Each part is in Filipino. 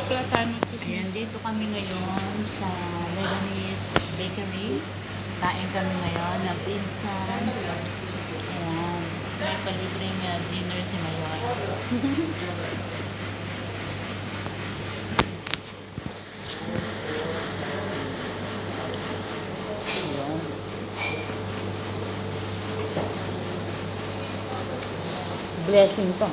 pala tayo mag-chismis. Ayan, dito kami ngayon sa Lebanese Bakery. Kain kami ngayon ng pinsan. Ayan, may palibreng dinner si Mayor. Ayan. Blessing to.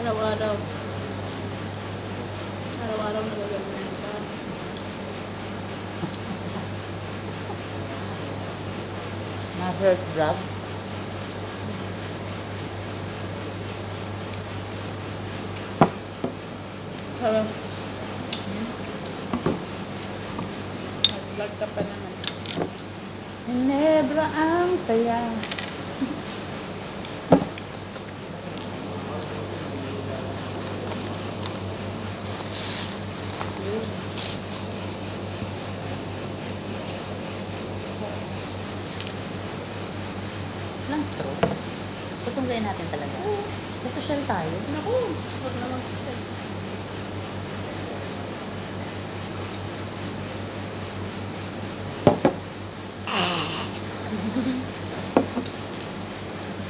Araw-araw. Araw-araw nagagawin ka. Mga short vlog. Sabi. Nag-vlog ka pa naman. Ginebra ang saya. Lang straw. Tutunggayin natin talaga. Masosyal tayo. Naku, huwag naman kasi.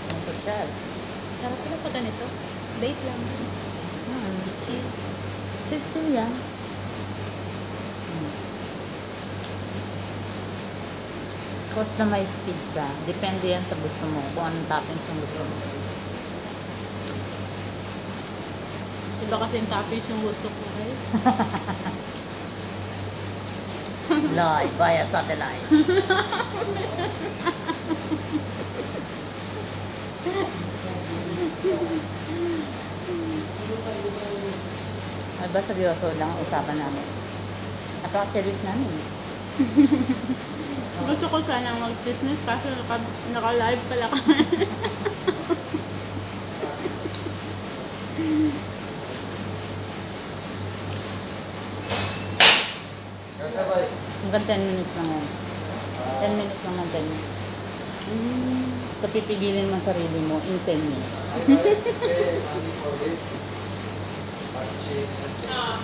Masosyal. Sarap pala pa ganito. Date lang. Chill. Chill yan. Customized pizza. Depende yan sa gusto mo. Kung anong toppings ang gusto mo. Iba kasi yung toppings yung gusto ko eh. Live via satellite. Ay ba seryoso lang ang usapan namin? Napaka-serious namin. Gusto ko sana mag-business kasi naka-live pala kami. Hanggang 10 minutes lang yan. 10 minutes lang ng 10 minutes. So pipigilin mo ang sarili mo in 10 minutes.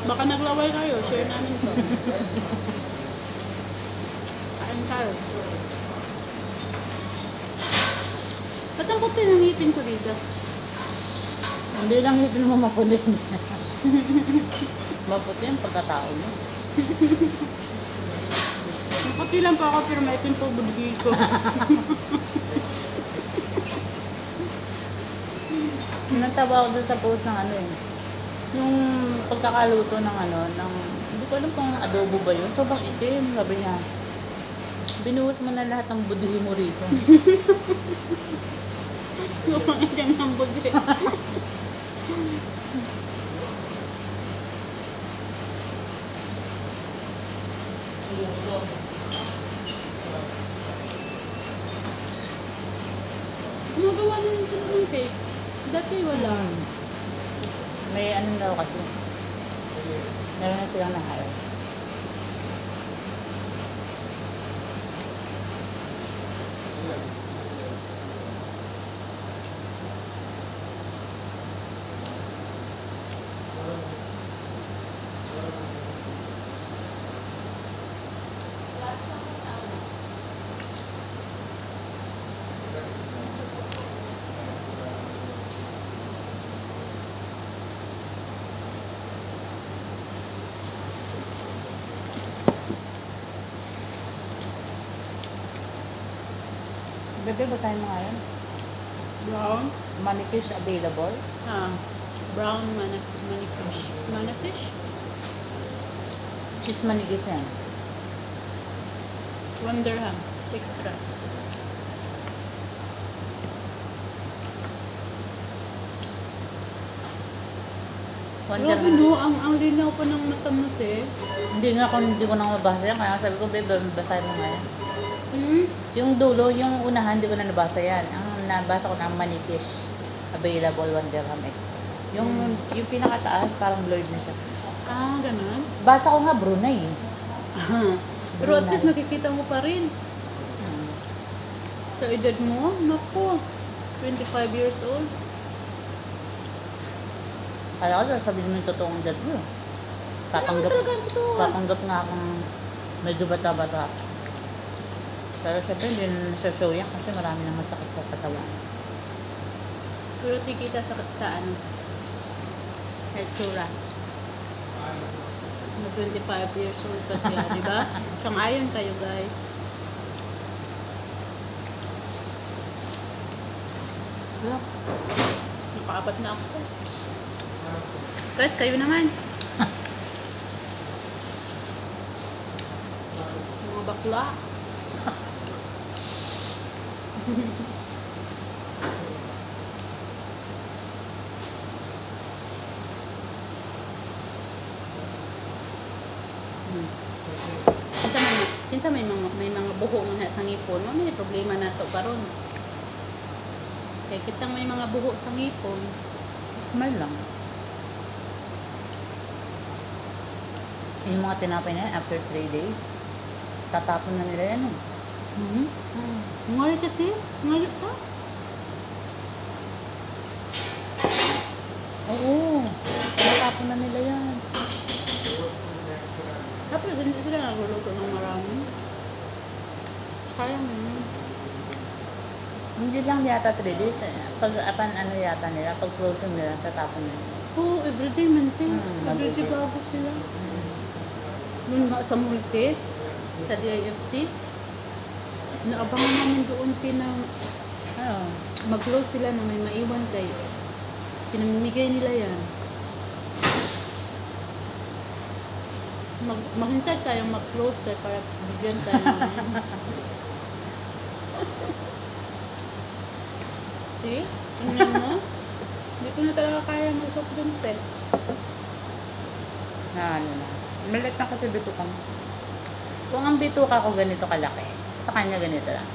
Baka naglaway kayo, share namin to. Kain tayo. Ba't ang puti ng ngipin ko dito? Hindi lang ito naman maputi. Maputi ang pagkatao mo. Puti lang pa ako pero may itim po budhi ko. Natawa ako doon sa post ng ano eh. Yung pagkakaluto ng ano, ng, hindi ko alam kung adobo ba yun. Sobrang itim, sabi niya. Binuhos mo na lahat ng budhi mo rito. Yung mga itim ng budhi. Gumagawa na rin sila ng cake. Dati wala. May ano daw kasi. Meron na silang na-hire. Bebe, basahin mo nga yan. Brown? Manifish available. Ah. Brown manifish. Manifish? Cheese manigis yan. Wonderham. Extra. Grabe no, ang linaw pa ng mata mo eh. Hindi ko na mabasa yan. Kaya sabi ko, bebe, basahin mo nga yan. Hmm? Yung dulo, yung unahan, hindi ko na nabasa yan. Ang nabasa ko na Manifish available 1 dirham extra. Yung pinakataas, parang blurred na siya. Ah, ganun? Basa ko nga Brunei. Pero at least nakikita mo pa rin. Sa edad mo? Naku. 25 years old. Kala ko sasabihin mo yung totoong edad mo. Papanggap, talaga ang totoo. papanggap nga akong medyo bata-bata. Pero syempre hindi na nasa-show yan kasi marami nang masakit sa katawan. Pero tikita sa ano? Hetsura. Na 25 years old pa siya, di ba? Sang-ayon kayo guys. Wala. Nakaapat na ako. Guys, kayo naman. Mga bakla. Kinsa may mga buho na sa ngipon, mo may problema na to karon. Kaya kitang may mga buho sa ngipon, smile lang. Yung mga tinapay na yan, after 3 days, tatapon na nila yan. Ngalit ito eh. Ngalit ka? Oo. Tatapon na nila yan. Tapos hindi sila nagluluto ng marami. Sayang yun. Hindi lang yata 3 days. Pag ano yata nila, pag closing nila, tatapon na nila. Oo, everyday maintain. Everyday bago sila. Nung sa multi, sa DIFC, naabangan namin doon mag-close sila na may maiwan kayo. Pinamimigay nila yan. Maghintay tayong mag-close tayo para bigyan tayo naman. See? Tingnan mo? Hindi ko na talaga kaya mag-soft drinks eh. Ano na. Malit na kasi bituka mo. Kung ang bituka ko ganito kalaki, sa kanya ganito lang.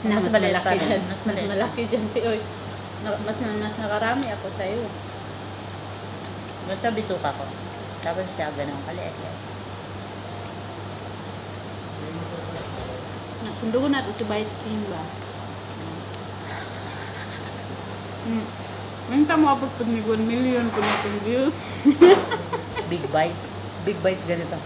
Mas malaki dyan. Mas malaki dyan. Mas nakarami ako sa'yo. Basta bituka ko. Tapos siya ganun kaliit. Sundugo natin si Bite King ba? Minta mo abot pag ni 1 million kung natin views. Big bites. Big bites ganito.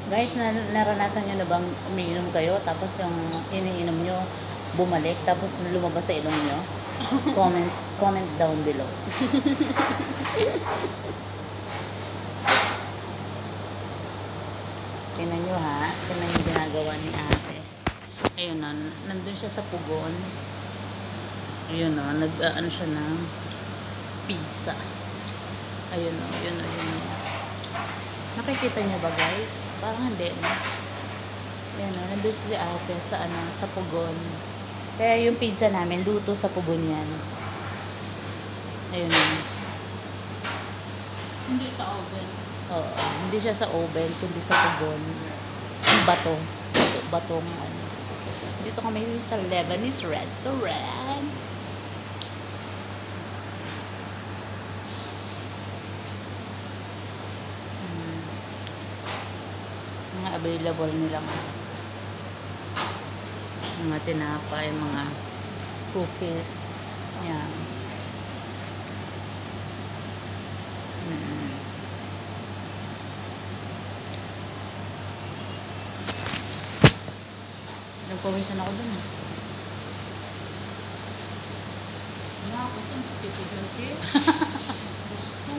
Guys, naranasan nyo na bang umiinom kayo tapos yung iniinom nyo bumalik tapos lumabas sa ilong nyo? Comment down below. Tingnan nyo ha. Tingnan yung ginagawa ni ate. Ayun o. Nandun siya sa pugon. Ayun o. Nag-ano siya ng pizza. Ayun o. Yun o. Yun o. Nakikita nyo ba guys? Parang hindi no? Ayun o. Nandun si ate sa sa pugon. Kaya yung pizza namin luto sa pugon yan. Ayun o. Hindi sa oven. Oo, hindi siya sa oven, kundi sa pugon. Bato. Batong ano. Dito kami sa Lebanese restaurant. Mga available nila mga tinapay, mga cookies. Yan. Nagpawisan ako dun. Ako dun, titiganti. Gusto.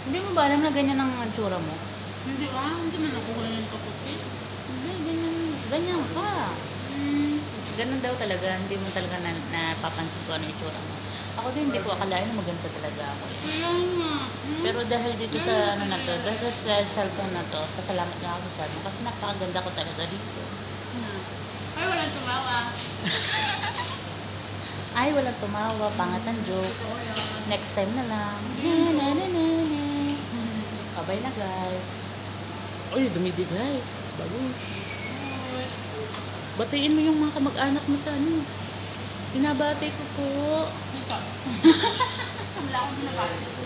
Hindi mo ba alam na ganyan ang tsura mo? Hindi hindi man ako ganyan kaputi. Hindi, ganyan ka. Ganun daw talaga, hindi mo talaga napapansin ko ano yung tsura mo. Ako din, hindi ko akalain na maganda talaga ako. Pero dahil dito sa ano na to, dahil sa cellphone na to, pasalamat nga ako sa cellphone kasi napakaganda ko talaga dito. Ay, walang tumawa. Ay, walang tumawa. Pangat ang joke. Next time na lang. Bye na guys. Uy, dumidigay. Balush. Batiin mo yung mga kamag-anak mo sa ano. Binabati ko po. Wala akong binabati.